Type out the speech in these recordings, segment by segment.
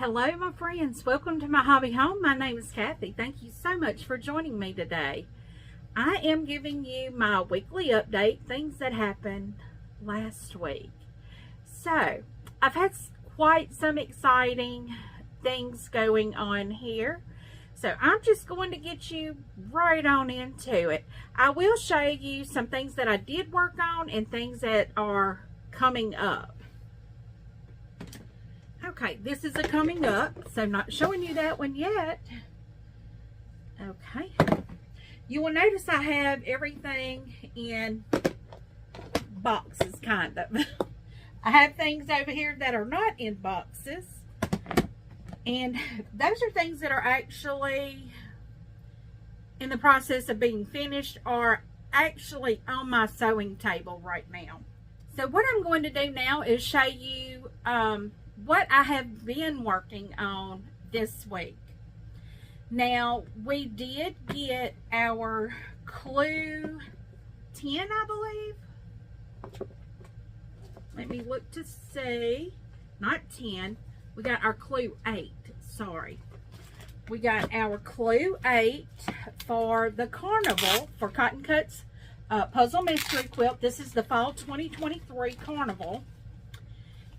Hello my friends, welcome to my hobby home. My name is Cathy. Thank you so much for joining me today. I am giving you my weekly update, things that happened last week. So, I've had quite some exciting things going on here. So, I'm just going to get you right on into it. I will show you some things that I did work on and things that are coming up. Okay, this is a coming up, so I'm not showing you that one yet. Okay. You will notice I have everything in boxes, kind of. I have things over here that are not in boxes. And those are things that are actually in the process of being finished or actually on my sewing table right now. So what I'm going to do now is show you what I have been working on this week. Now, we did get our Clue 10, I believe. Let me look to see. Not 10. We got our Clue 8. Sorry. We got our Clue 8 for the Carnival for Cotton Cuts Puzzle Mystery Quilt. This is the Fall 2023 Carnival.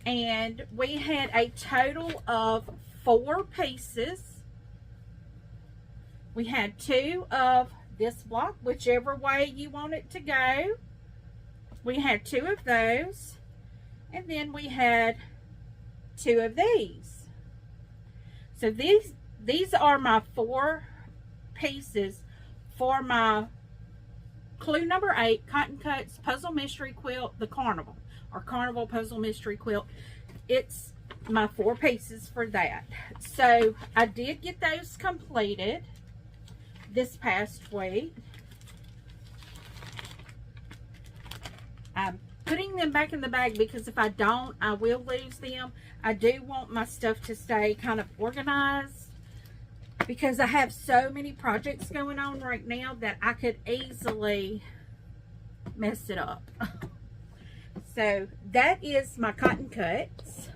And we had a total of 4 pieces. We had 2 of this block, whichever way you want it to go. We had 2 of those. And then we had 2 of these. So these are my 4 pieces for my Clue number 8 Cotton Cuts Puzzle Mystery Quilt, the Carnival. Or Carnival Puzzle Mystery Quilt. It's my 4 pieces for that. So I did get those completed this past week. I'm putting them back in the bag because if I don't, I will lose them. I do want my stuff to stay kind of organized because I have so many projects going on right now that I could easily mess it up. So that is my Cotton Cuts.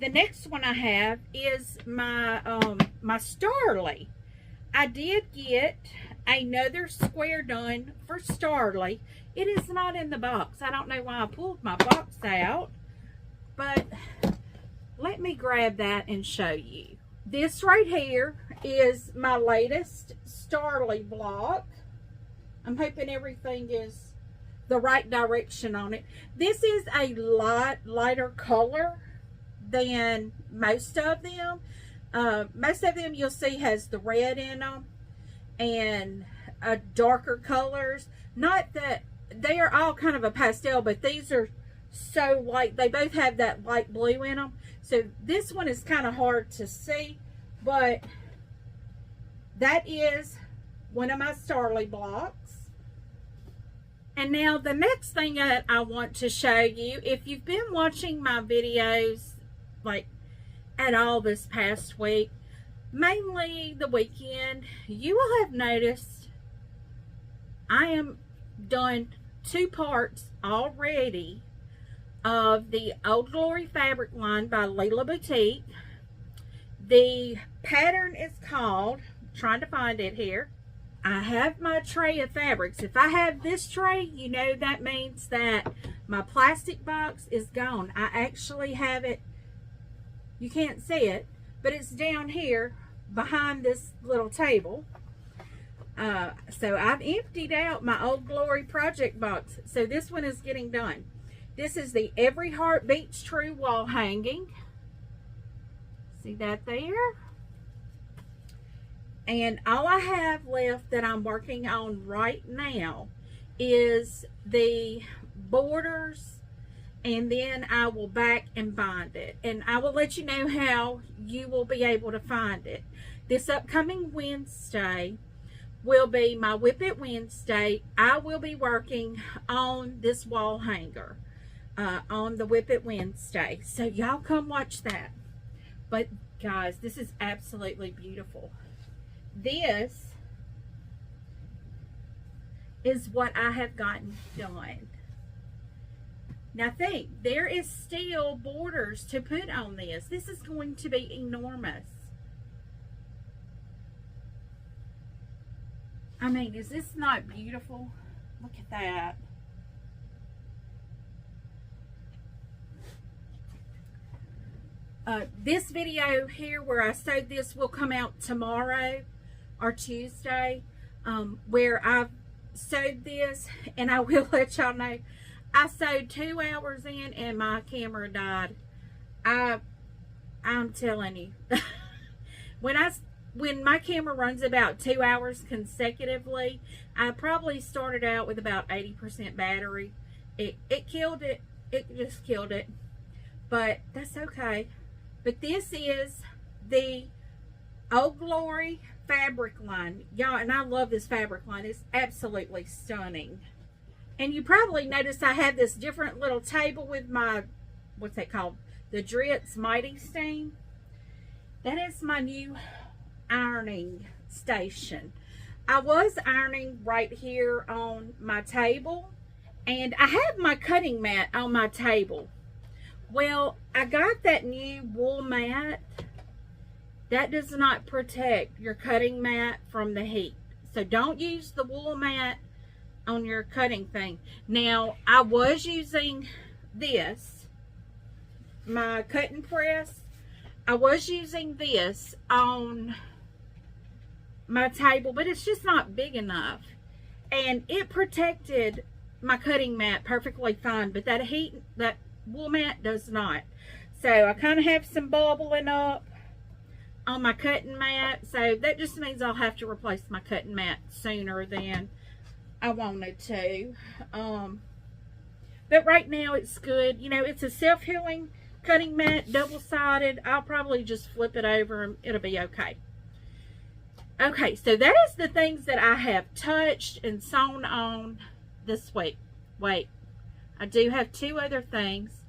The next one I have is my my Starly. I did get another square done for Starly. It is not in the box. I don't know why I pulled my box out, but let me grab that and show you. This right here is my latest Starly block. I'm hoping everything is the right direction on it. This is a lighter color than most of them. Most of them you'll see has the red in them and darker colors. Not that they are all kind of a pastel, but these are so light. They both have that light blue in them. So this one is kind of hard to see, but that is one of my Starly blocks. And now the next thing that I want to show you, if you've been watching my videos like at all this past week, mainly the weekend, you will have noticed I am done 2 parts already of the Old Glory fabric line by Lella Boutique. The pattern is called, I'm trying to find it here. I have my tray of fabrics. If I have this tray, you know that means that my plastic box is gone. I actually have it, you can't see it, but it's down here behind this little table. So I've emptied out my Old Glory project box. So this one is getting done. This is the Every Heart Beats True wall hanging. See that there? And all I have left that I'm working on right now is the borders, and then I will back and bind it. And I will let you know how you will be able to find it. This upcoming Wednesday will be my Whip It Wednesday. I will be working on this wall hanger on the Whip It Wednesday. So y'all come watch that. But guys, this is absolutely beautiful. This is what I have gotten done. Now think, there is still borders to put on this. This is going to be enormous. I mean, is this not beautiful? Look at that. This video here where I sewed this will come out tomorrow or Tuesday, where I've sewed this, and I will let y'all know I sewed 2 hours in and my camera died. I'm telling you, when my camera runs about 2 hours consecutively, I probably started out with about 80% battery. It killed it. It just killed it. But that's okay. But this is the Old Glory fabric line. Y'all, and I love this fabric line. It's absolutely stunning. And you probably noticed I have this different little table with my, what's that called? The Dritz Mighty Steam. That is my new ironing station. I was ironing right here on my table, and I have my cutting mat on my table. Well, I got that new wool mat. That does not protect your cutting mat from the heat. So don't use the wool mat on your cutting thing. Now, I was using this, my cutting press. I was using this on my table, but it's just not big enough. And it protected my cutting mat perfectly fine, but that wool mat does not. So I kind of have some bubbling up on my cutting mat. So that just means I'll have to replace my cutting mat sooner than I wanted to. But right now it's good. You know, it's a self-healing cutting mat, double-sided. I'll probably just flip it over and it'll be okay. Okay, so that is the things that I have touched and sewn on this week. Wait, I do have 2 other things,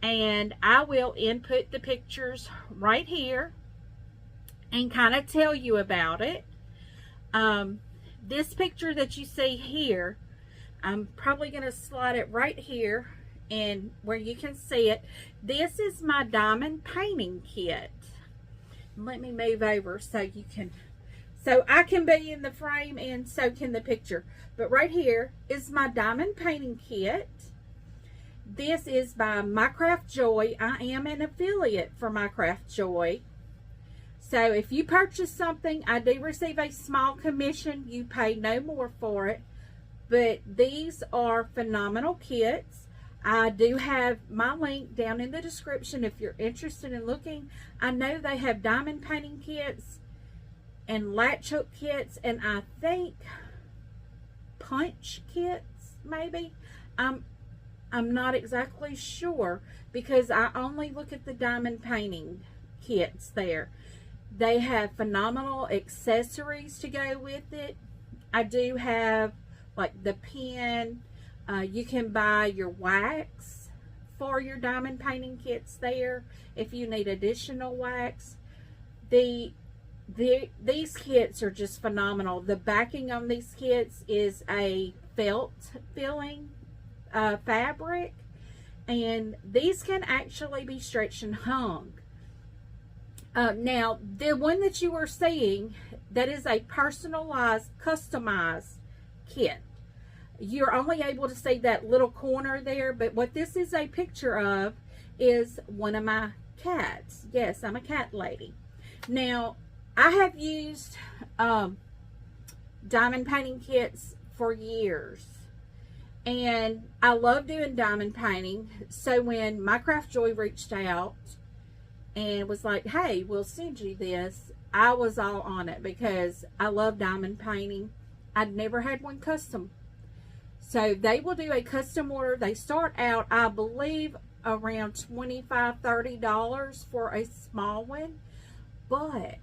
and I will input the pictures right here and kind of tell you about it. This picture that you see here, I'm probably going to slide it right here and where you can see it. This is my diamond painting kit. Let me move over so you can, so I can be in the frame and so can the picture. But right here is my diamond painting kit. This is by MyCraftJoy. I am an affiliate for MyCraftJoy. So if you purchase something, I do receive a small commission. You pay no more for it. But these are phenomenal kits. I do have my link down in the description if you're interested in looking. I know they have diamond painting kits and latch hook kits, and I think punch kits maybe. I'm not exactly sure because I only look at the diamond painting kits there. They have phenomenal accessories to go with it. I do have like the pen. You can buy your wax for your diamond painting kits there if you need additional wax. These kits are just phenomenal. The backing on these kits is a felt filling fabric, and these can actually be stretched and hung. Now, the one that you are seeing, that is a personalized, customized kit. You're only able to see that little corner there, but what this is a picture of is one of my cats. Yes, I'm a cat lady. Now, I have used diamond painting kits for years, and I love doing diamond painting. So when MyCraftJoy reached out and was like, hey, we'll send you this, I was all on it because I love diamond painting. I'd never had one custom. So they will do a custom order. They start out, I believe, around $25, $30 for a small one. But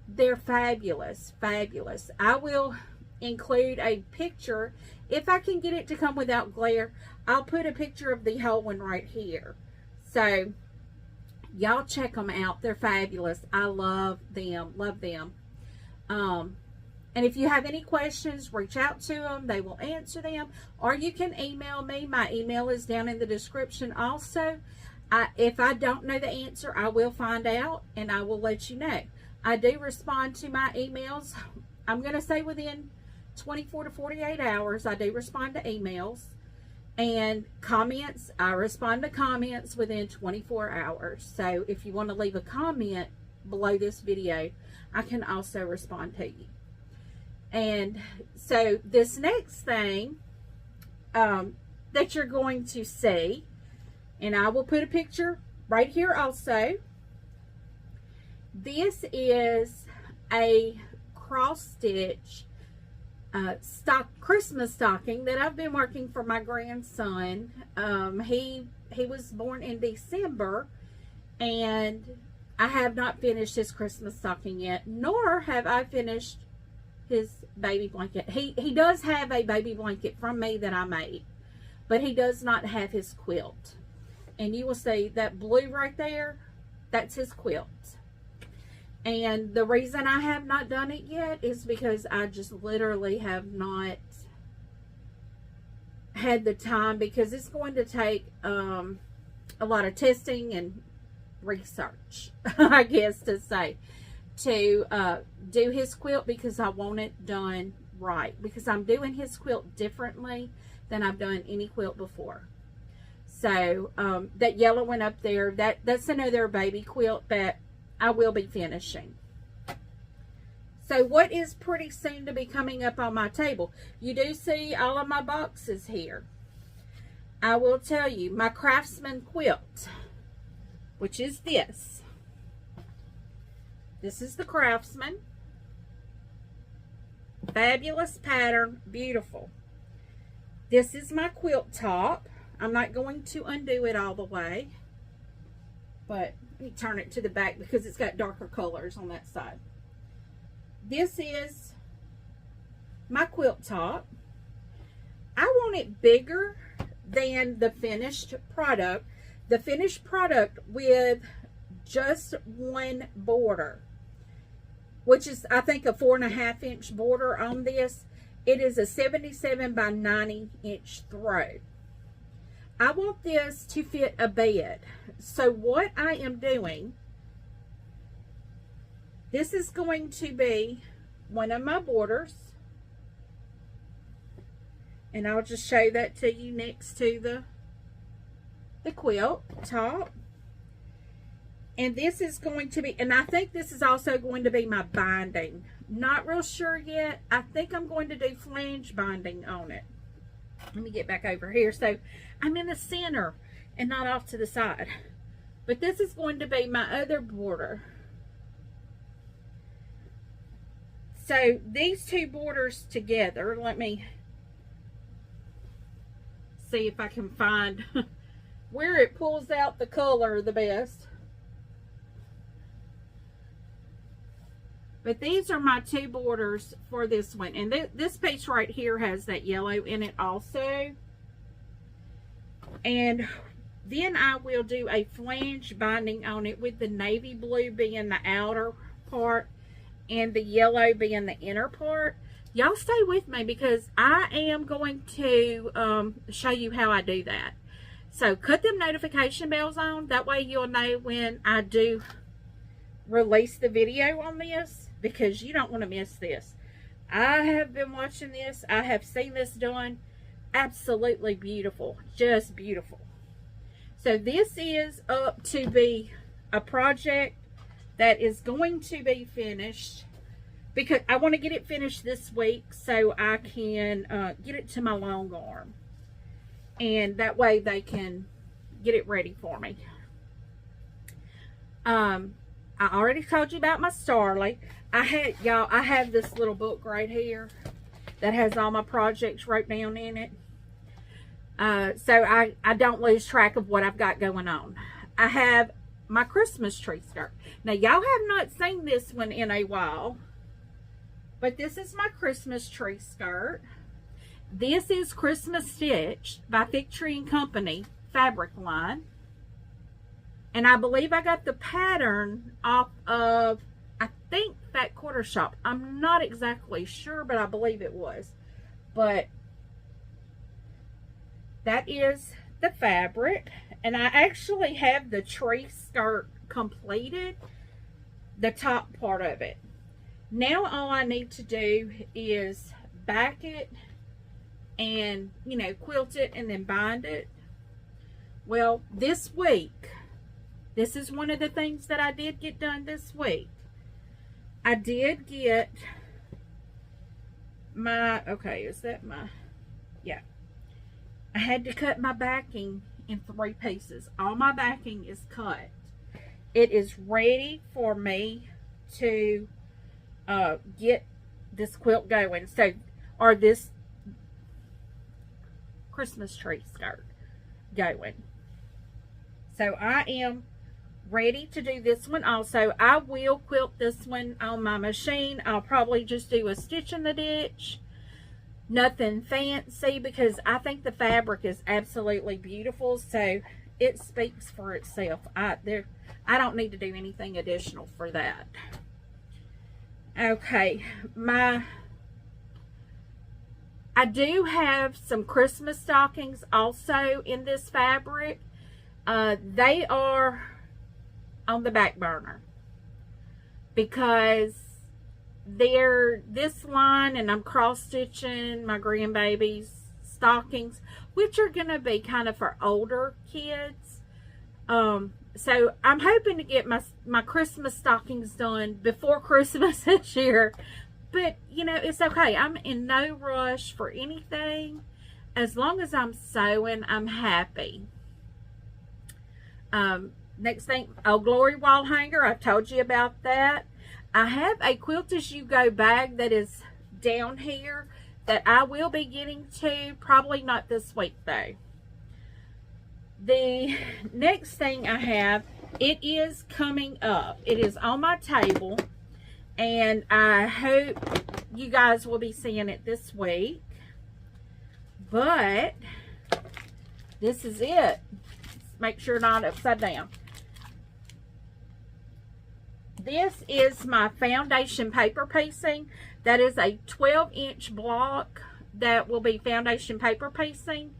they're fabulous, fabulous. I will include a picture. If I can get it to come without glare, I'll put a picture of the whole one right here. So y'all check them out. They're fabulous. I love them. Love them. And if you have any questions, reach out to them. They will answer them. Or you can email me. My email is down in the description also. If I don't know the answer, I will find out and I will let you know. I do respond to my emails. I'm going to say within 24 to 48 hours, I do respond to emails. And comments, I respond to comments within 24 hours. So if you want to leave a comment below this video, I can also respond to you. And so this next thing that you're going to see, and I will put a picture right here also. This is a cross stitch Christmas stocking that I've been working for my grandson. He was born in December, and I have not finished his Christmas stocking yet, nor have I finished his baby blanket. He does have a baby blanket from me that I made, but he does not have his quilt. And you will see that blue right there, that's his quilt. And the reason I have not done it yet is because I just literally have not had the time, because it's going to take a lot of testing and research, I guess to say, to do his quilt, because I want it done right, because I'm doing his quilt differently than I've done any quilt before. So that yellow one up there, that's another baby quilt that I will be finishing. So what is pretty soon to be coming up on my table? You do see all of my boxes here. I will tell you, my Craftsman Quilt, which is this. This is the Craftsman. Fabulous pattern, beautiful. This is my quilt top. I'm not going to undo it all the way, but let me turn it to the back because it's got darker colors on that side. This is my quilt top. I want it bigger than the finished product. The finished product with just one border, which is, I think, a 4.5 inch border on this. It is a 77 by 90 inch throw. I want this to fit a bed. So what I am doing, this is going to be one of my borders. And I'll just show that to you next to the quilt top. And this is going to be, and I think this is also going to be my binding. Not real sure yet. I think I'm going to do flange binding on it. Let me get back over here. So I'm in the center and not off to the side. But this is going to be my other border. So these two borders together, let me see if I can find where it pulls out the color the best. But these are my two borders for this one. And this piece right here has that yellow in it also. And then I will do a flange binding on it with the navy blue being the outer part and the yellow being the inner part. Y'all stay with me because I am going to show you how I do that. So cut them notification bells on. That way you'll know when I do release the video on this, because you don't want to miss this. I have been watching this. I have seen this done. Absolutely beautiful. Just beautiful. So this is up to be a project that is going to be finished, because I want to get it finished this week so I can get it to my long arm. And that way they can get it ready for me. I already told you about my Starly. I have this little book right here that has all my projects wrote down in it. So I don't lose track of what I've got going on. I have my Christmas tree skirt. Now, y'all have not seen this one in a while, but this is my Christmas tree skirt. This is Christmas Stitch by Thick Tree and Company fabric line. And I believe I got the pattern off of, I think Fat Quarter Shop. I'm not exactly sure, but I believe it was. But that is the fabric. And I actually have the tree skirt completed, the top part of it. Now all I need to do is back it and, you know, quilt it and then bind it. Well, this week, this is one of the things that I did get done this week. I did get my, okay, is that my, yeah. I had to cut my backing in 3 pieces. All my backing is cut. It is ready for me to get this quilt going. So, or this Christmas tree skirt going. So I am ready to do this one also. I will quilt this one on my machine. I'll probably just do a stitch in the ditch. Nothing fancy, because I think the fabric is absolutely beautiful. So it speaks for itself. I don't need to do anything additional for that. Okay, I do have some Christmas stockings also in this fabric. They are on the back burner because they're this line, and I'm cross stitching my grandbabies stockings, which are gonna be kind of for older kids. So I'm hoping to get my Christmas stockings done before Christmas this year. But, you know, it's okay. I'm in no rush for anything. As long as I'm sewing, I'm happy. Next thing, Oh Glory wall hanger. I've told you about that. I have a Quilt As You Go bag that is down here that I will be getting to. Probably not this week, though. The next thing I have, it is coming up. It is on my table. And I hope you guys will be seeing it this week. But this is it. Make sure not upside down. This is my foundation paper piecing. That is a 12-inch block that will be foundation paper piecing.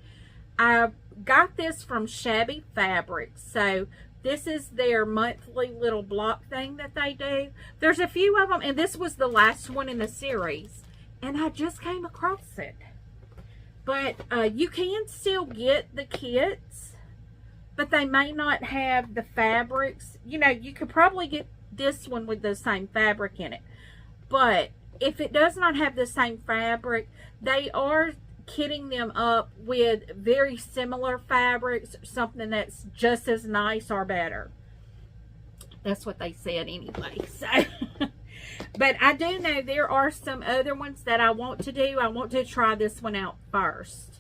I got this from Shabby Fabrics. So this is their monthly little block thing that they do. There's a few of them, and this was the last one in the series. And I just came across it. But you can still get the kits, but they may not have the fabrics. You know, you could probably get this one with the same fabric in it. But if it does not have the same fabric, they are kitting them up with very similar fabrics, something that's just as nice or better. That's what they said anyway. So but I do know there are some other ones that I want to do. I want to try this one out first.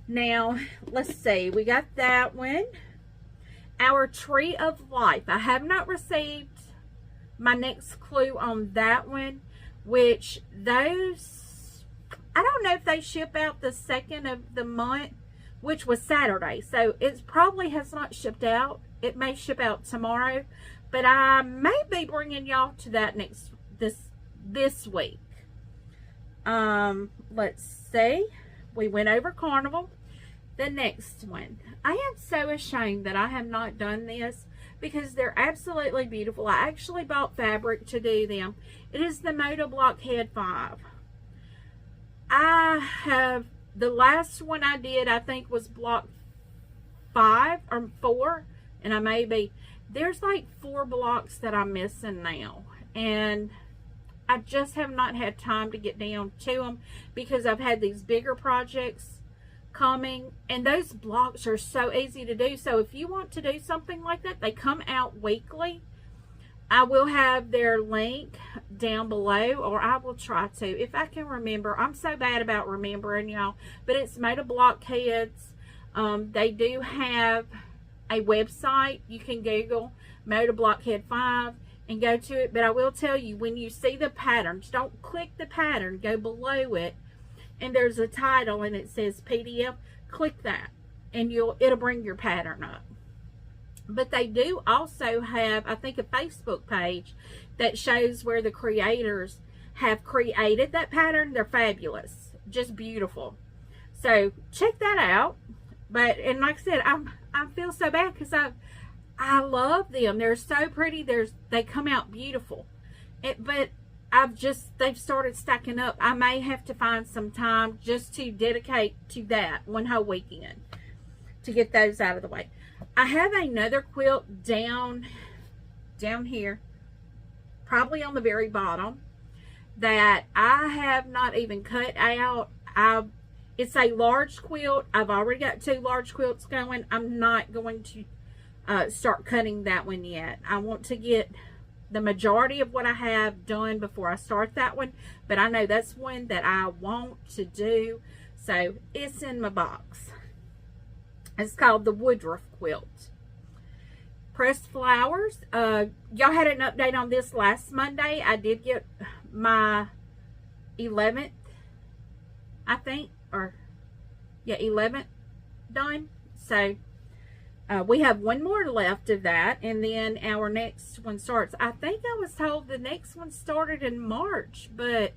Now let's see, we got that one. Our Tree of Life. I have not received my next clue on that one, which those, I don't know if they ship out the 2nd of the month, which was Saturday. So it probably has not shipped out. It may ship out tomorrow, but I may be bringing y'all to that this week. Let's see. We went over Carnival. The next one. I am so ashamed that I have not done this because they're absolutely beautiful. I actually bought fabric to do them. It is the Moda Blockhead 5. I have, the last one I did, I think was block 5 or 4, and I may be, there's like 4 blocks that I'm missing now, and I just have not had time to get down to them because I've had these bigger projects coming, and those blocks are so easy to do. So if you want to do something like that, they come out weekly. I will have their link down below, or I will try to, if I can remember. I'm so bad about remembering, y'all. But it's Moda Blockheads. They do have a website. You can Google Moda Blockhead 5 and go to it. But I will tell you, when you see the patterns, don't click the pattern. Go below it, and there's a title, and it says PDF. Click that, and it'll bring your pattern up. But they do also have, I think, a Facebook page that shows where the creators have created that pattern. They're fabulous, just beautiful. So check that out. But, and like I said, I feel so bad because I love them. They're so pretty. They come out beautiful. But they've started stacking up. I may have to find some time just to dedicate to that one whole weekend to get those out of the way. I have another quilt down here, probably on the very bottom, that I have not even cut out. It's a large quilt. I've already got 2 large quilts going. I'm not going to start cutting that one yet. I want to get the majority of what I have done before I start that one, but I know that's one that I want to do, so it's in my box. It's called the Woodruff Quilt. Pressed flowers. Y'all had an update on this last Monday. I did get my 11th, I think, or yeah, 11th done. So we have one more left of that, and then our next one starts. I think I was told the next one started in March, but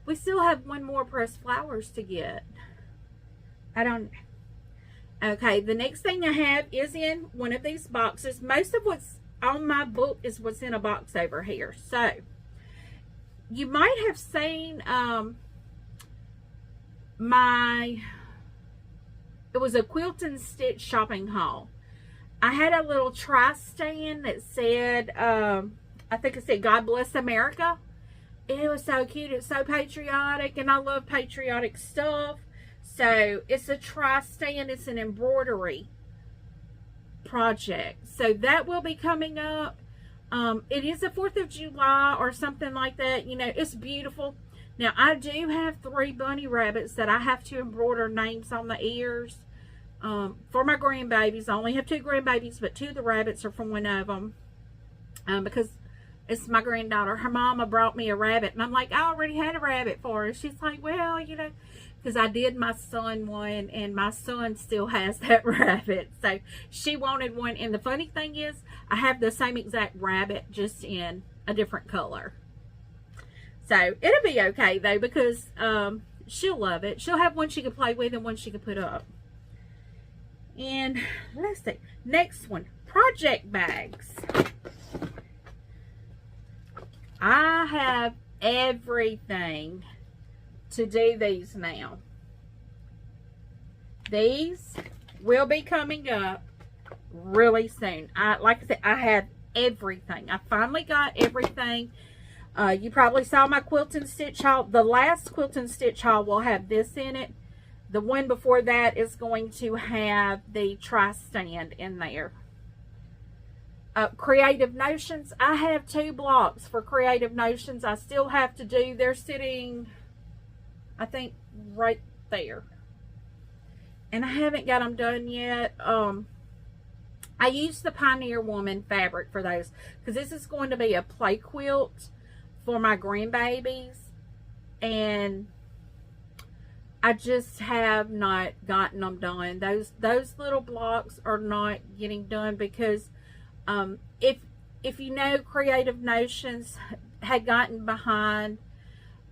we still have one more pressed flowers to get. I don't. Okay, the next thing I have is in one of these boxes. Most of what's on my book is what's in a box over here. So you might have seen it was a quilt and stitch shopping haul. I had a little tri-stand that said, I think it said, God Bless America. It was so cute. It's so patriotic, and I love patriotic stuff. So it's a tri-stand. It's an embroidery project. So that will be coming up. It is the 4th of July or something like that. You know, it's beautiful. Now, I do have 3 bunny rabbits that I have to embroider names on the ears for my grandbabies. I only have 2 grandbabies, but 2 of the rabbits are from one of them because it's my granddaughter. Her mama brought me a rabbit, and I'm like, I already had a rabbit for her. She's like, well, you know, because I did my son one, and my son still has that rabbit. So she wanted one, and the funny thing is, I have the same exact rabbit, just in a different color. So it'll be okay though, because she'll love it. She'll have one she can play with and one she can put up. And let's see, next one, project bags. I have everything to do these now. These will be coming up really soon. Like I said, I have everything. I finally got everything. You probably saw my quilt and stitch haul. The last quilt and stitch haul will have this in it. The one before that is going to have the tri-stand in there. Creative Notions. I have 2 blocks for Creative Notions. I still have to do. They're sitting, I think, right there. And I haven't got them done yet. I used the Pioneer Woman fabric for those, because this is going to be a play quilt for my grandbabies, and I just have not gotten them done. Those little blocks are not getting done because if you know, Creative Notions had gotten behind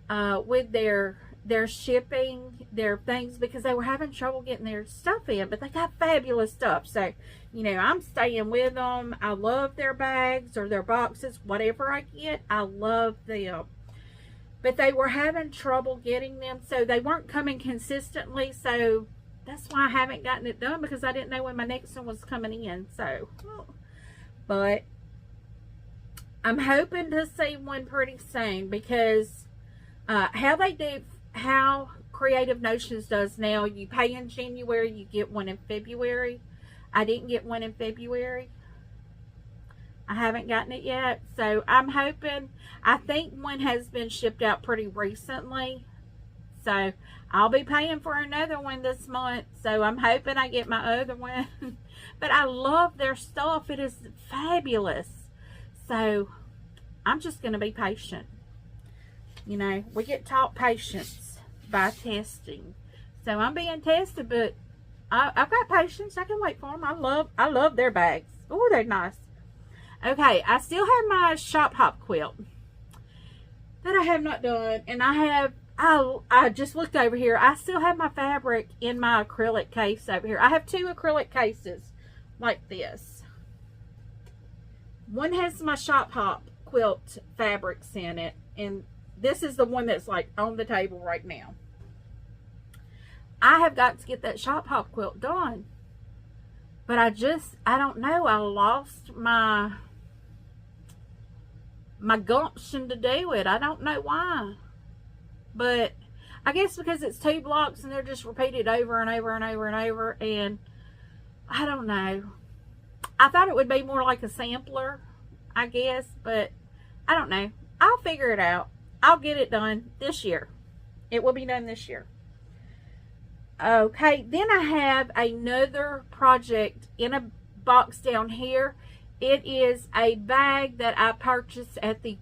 with their shipping, their things, because they were having trouble getting their stuff in, but they got fabulous stuff. So, you know, I'm staying with them. I love their bags or their boxes, whatever I get, I love them. But they were having trouble getting them, so they weren't coming consistently, so that's why I haven't gotten it done, because I didn't know when my next one was coming in. So, but I'm hoping to see one pretty soon, because how Creative Notions does now, you pay in January, you get one in February. I didn't get one in February. I haven't gotten it yet, so I'm hoping. I think one has been shipped out pretty recently, so I'll be paying for another one this month, so I'm hoping I get my other one. But I love their stuff. It is fabulous, so I'm just going to be patient. You know, we get taught patience by testing, so I'm being tested, but I've got patience. I can wait for them. I love their bags. Oh, they're nice. Okay, I still have my shop hop quilt that I have not done, and I just looked over here. I still have my fabric in my acrylic case over here. I have 2 acrylic cases like this. One has my shop hop quilt fabrics in it, and this is the one that's like on the table right now. I have got to get that shop hop quilt done, but I don't know. I lost my gumption to do it. I don't know why, but I guess because it's 2 blocks and they're just repeated over and over and over and over, and I don't know. I thought it would be more like a sampler, I guess, but I don't know. I'll figure it out. I'll get it done this year. It will be done this year. Okay, then I have another project in a box down here. It is a bag that I purchased at the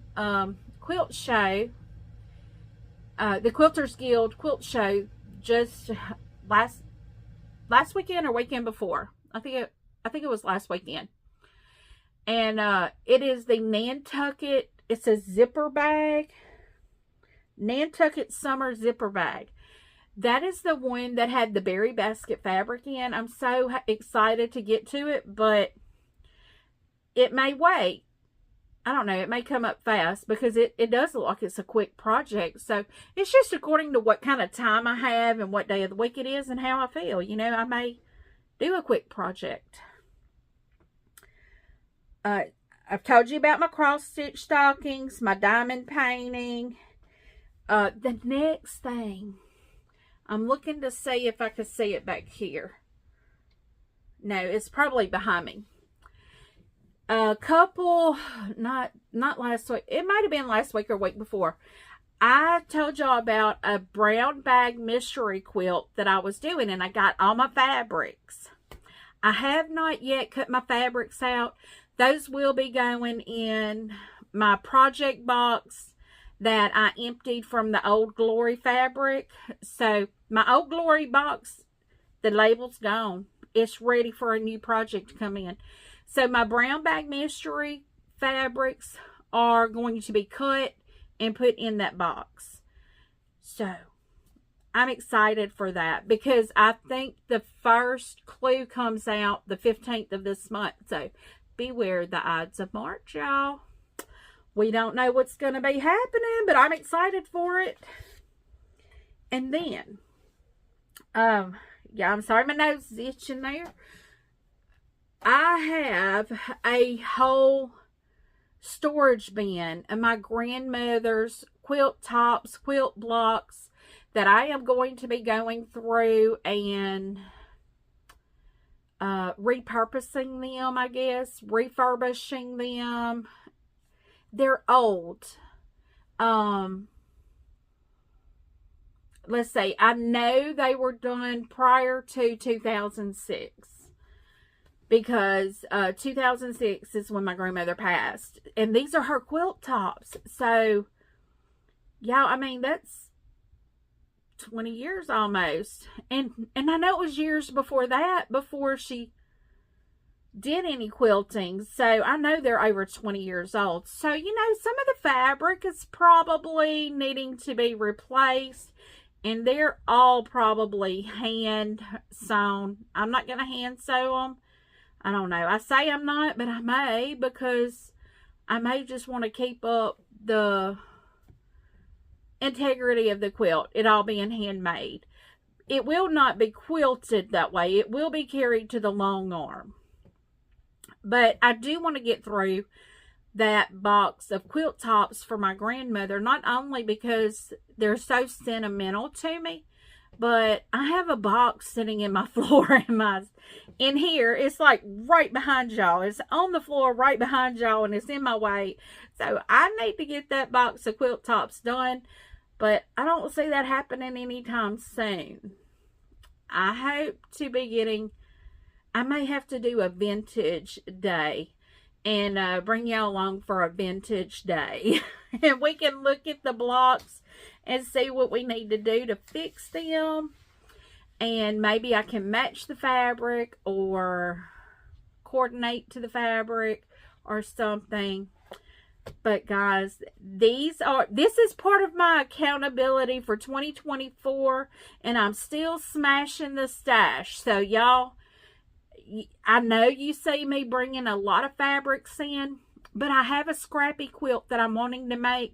quilt show, the Quilters Guild quilt show, just last weekend or weekend before. I think it was last weekend. And it is the Nantucket. It's a zipper bag. Nantucket Summer Zipper Bag. That is the one that had the berry basket fabric in. I'm so excited to get to it, but it may wait. I don't know. It may come up fast because it does look like it's a quick project. So it's just according to what kind of time I have and what day of the week it is and how I feel. You know, I may do a quick project. I've told you about my cross-stitch stockings, my diamond painting. The next thing, I'm looking to see if I can see it back here. No, it's probably behind me. A couple, not last week. It might have been last week or week before. I told y'all about a brown bag mystery quilt that I was doing, and I got all my fabrics. I have not yet cut my fabrics out. Those will be going in my project box that I emptied from the Old Glory fabric. So my Old Glory box, the label's gone. It's ready for a new project to come in. So my brown bag mystery fabrics are going to be cut and put in that box. So I'm excited for that because I think the first clue comes out the 15th of this month. So beware the Ides of March, y'all. We don't know what's going to be happening, but I'm excited for it. And then, yeah, I'm sorry, my nose is itching there. I have a whole storage bin of my grandmother's quilt tops, quilt blocks that I am going to be going through and repurposing them, I guess, refurbishing them. They're old. Let's see. I know they were done prior to 2006 because 2006 is when my grandmother passed, and these are her quilt tops. So, yeah, I mean that's 20 years almost, and I know it was years before that, before she did any quilting. So I know they're over 20 years old. So, you know, some of the fabric is probably needing to be replaced, and they're all probably hand sewn. I'm not going to hand sew them. I don't know. I say I'm not, but I may, because I may just want to keep up the integrity of the quilt, it all being handmade. It will not be quilted that way. It will be carried to the long arm. But I do want to get through that box of quilt tops for my grandmother, not only because they're so sentimental to me, but I have a box sitting in my floor in here. It's like right behind y'all. It's on the floor right behind y'all, and it's in my way. So I need to get that box of quilt tops done, but I don't see that happening anytime soon. I hope to be getting, I may have to do a vintage day and bring y'all along for a vintage day. And we can look at the blocks and see what we need to do to fix them. and maybe I can match the fabric or coordinate to the fabric or something. But guys, this is part of my accountability for 2024, and I'm still smashing the stash. So y'all, I know you see me bringing a lot of fabrics in, but I have a scrappy quilt that I'm wanting to make,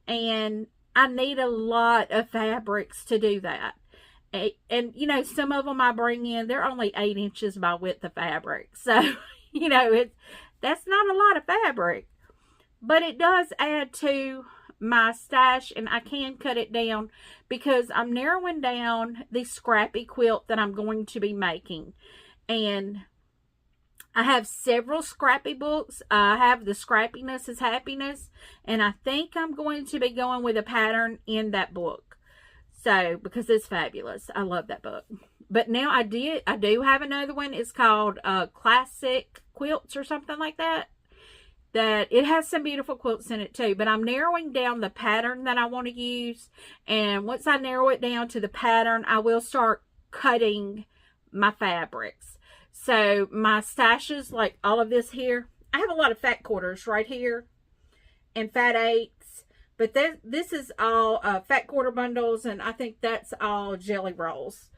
and I need a lot of fabrics to do that. And you know, some of them I bring in, they're only 8 inches by width of fabric. So, you know, that's not a lot of fabric. But it does add to my stash, and I can cut it down because I'm narrowing down the scrappy quilt that I'm going to be making. And I have several scrappy books. I have the Scrappiness is Happiness, and I think I'm going to be going with a pattern in that book. So, because it's fabulous. I love that book. But now I do have another one. It's called Classic Quilts or something like that. That it has some beautiful quilts in it too, but I'm narrowing down the pattern that I want to use, and once I narrow it down to the pattern, I will start cutting my fabrics. So my stashes, like all of this here, I have a lot of fat quarters right here and fat eighths, but this is all fat quarter bundles, and I think that's all jelly rolls.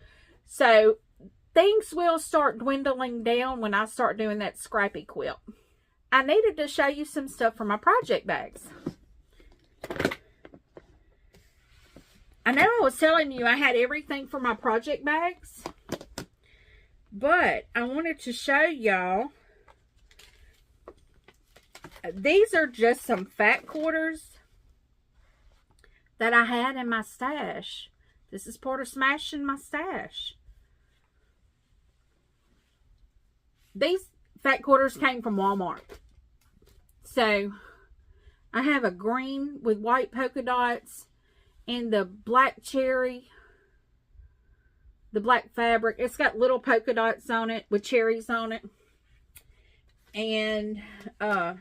So things will start dwindling down when I start doing that scrappy quilt. I needed to show you some stuff for my project bags. I know I was telling you I had everything for my project bags, but I wanted to show y'all. These are just some fat quarters that I had in my stash. This is part of smashing my stash. These fat quarters came from Walmart. So, I have a green with white polka dots and the black cherry, the black fabric. It's got little polka dots on it with cherries on it. And, I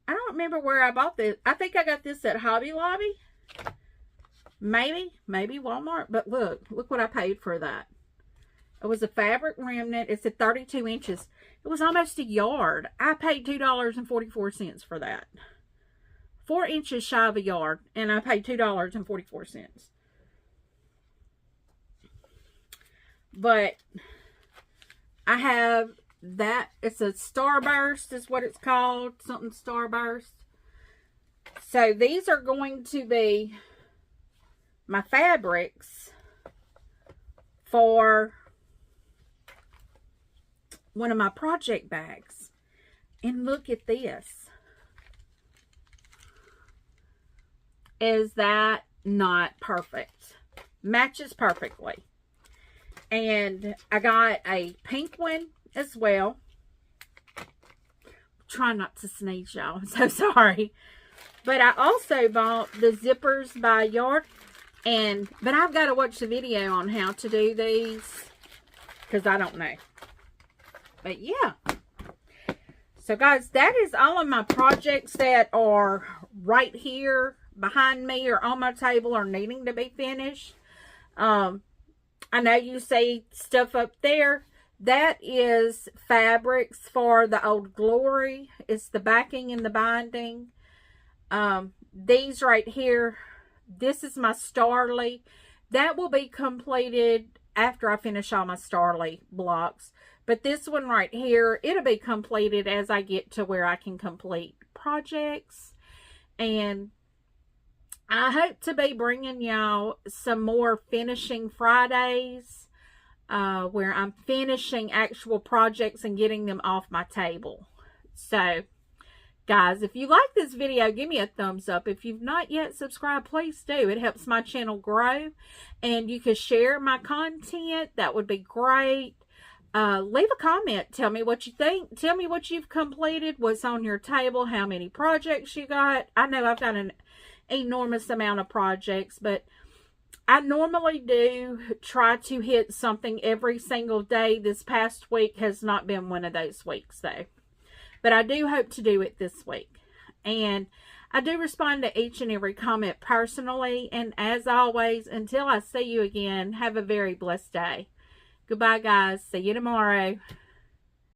don't remember where I bought this. I think I got this at Hobby Lobby. Maybe Walmart. But look what I paid for that. It was a fabric remnant. It's at 32 inches. It was almost a yard. I paid $2.44 for that. 4 inches shy of a yard. And I paid $2.44. But I have that. It's a Starburst is what it's called. Something Starburst. So these are going to be my fabrics for one of my project bags. And look at this. Is that not perfect? Matches perfectly. And I got a pink one as well. Try not to sneeze, y'all. I'm so sorry. But I also bought the zippers by Yard. But I've got to watch the video on how to do these, because I don't know. But yeah. So guys, that is all of my projects that are right here behind me or on my table or needing to be finished. I know you see stuff up there. That is fabrics for the Old Glory. It's the backing and the binding. These right here, this is my Starly. That will be completed after I finish all my Starly blocks. But this one right here, it'll be completed as I get to where I can complete projects. And I hope to be bringing y'all some more Finishing Fridays, where I'm finishing actual projects and getting them off my table. So, guys, if you like this video, give me a thumbs up. If you've not yet subscribed, please do. It helps my channel grow. And you can share my content. That would be great. Leave a comment. Tell me what you think. Tell me what you've completed. What's on your table. How many projects you got. I know I've got an enormous amount of projects, but I normally do try to hit something every single day. This past week has not been one of those weeks, though. But I do hope to do it this week. And I do respond to each and every comment personally. And as always, until I see you again, have a very blessed day. Goodbye, guys. See you tomorrow.